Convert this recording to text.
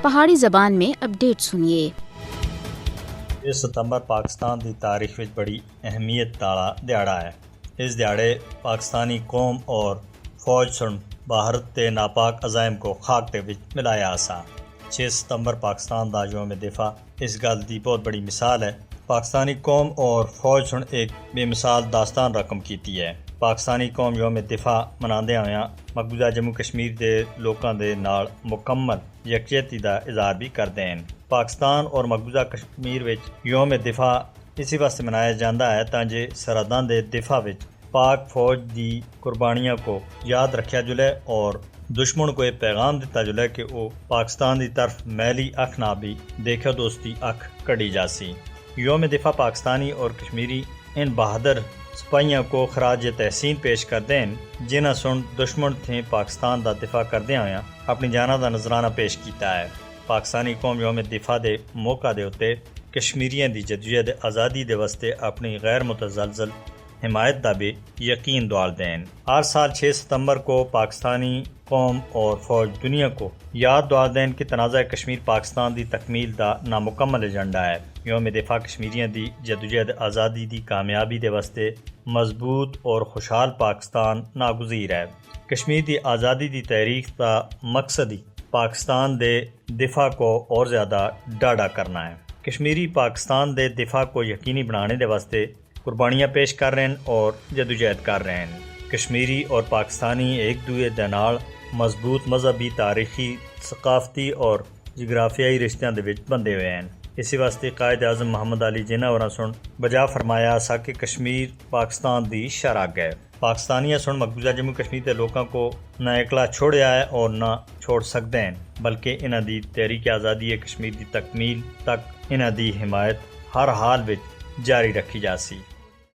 پہاڑی زبان میں اپڈیٹ سنیے۔ 6 ستمبر پاکستان دی تاریخ وچ بڑی اہمیت والا دیہڑا ہے۔ اس دیہڑے پاکستانی قوم اور فوج سن بھارت تے ناپاک عزائم کو خاک تے وچ ملایا آسا۔ 6 ستمبر پاکستان دا یوم دفاع اس گل دی بہت بڑی مثال ہے۔ پاکستانی قوم اور فوج سن ایک بے مثال داستان رقم کیتی ہے۔ پاکستانی قوم یوم دفاع مناندے ہوئے مقبوضہ جموں کشمیر دے لوکاں دے نال مکمل یکجہتی دا اظہار بھی کردے ہیں۔ پاکستان اور مقبوضہ کشمیر وچ یوم دفاع اسی واسطے منایا جاتا ہے تاکہ سرحداں دے دفاع وچ پاک فوج دی قربانیاں کو یاد رکھیا جلے اور دشمن کو یہ پیغام دیتا جلے کہ وہ پاکستان دی طرف میلی اکھ نہ بھی دیکھو دوستی اکھ کڑی جاسی۔ یوم دفاع پاکستانی اور کشمیری ان بہادر سپاہیاں کو خراج تحسین پیش کردے ہیں جنہاں سن دشمن تھے پاکستان دا دفاع کردے ہوئے اپنی جاناں دا نذرانہ پیش کیتا ہے۔ پاکستانی قوم یوم دفاع دے موقع دے اتے کشمیریاں دی جدوجہد آزادی دے واسطے اپنی غیر متزلزل حمایت دا بھی یقین دوال دیں۔ ہر سال 6 ستمبر کو پاکستانی قوم اور فوج دنیا کو یاد دوال دیں کہ تنازع کشمیر پاکستان دی تکمیل دا نامکمل ایجنڈا ہے۔ یوم دفاع کشمیریاں دی جدوجہد آزادی دی کامیابی دے واسطے مضبوط اور خوشحال پاکستان ناگزیر ہے۔ کشمیر دی آزادی دی تحریک دا مقصد ہی پاکستان دے دفاع کو اور زیادہ ڈاڑا کرنا ہے۔ کشمیری پاکستان دے دفاع کو یقینی بنانے دے واسطے قربانیاں پیش کر رہے ہیں اور جدوجہد کر رہے ہیں۔ کشمیری اور پاکستانی ایک دوسرے دے نال مضبوط مذہبی، تاریخی، ثقافتی اور جغرافیائی رشتیاں دے وچ بندے ہوئے ہیں۔ اسی واسطے قائد اعظم محمد علی جناح ہوراں سن بجا فرمایا سا کہ کشمیر پاکستان دی شراگ ہے۔ پاکستانیاں سن مقبوضہ جموں کشمیر دے لوکاں کو نہ اکلا چھوڑیا ہے اور نہ چھوڑ سکدے ہیں، بلکہ انہاں دی تحریک آزادی کشمیر دی تکمیل تک انہاں دی حمایت ہر حال وچ جاری رکھی جاسی۔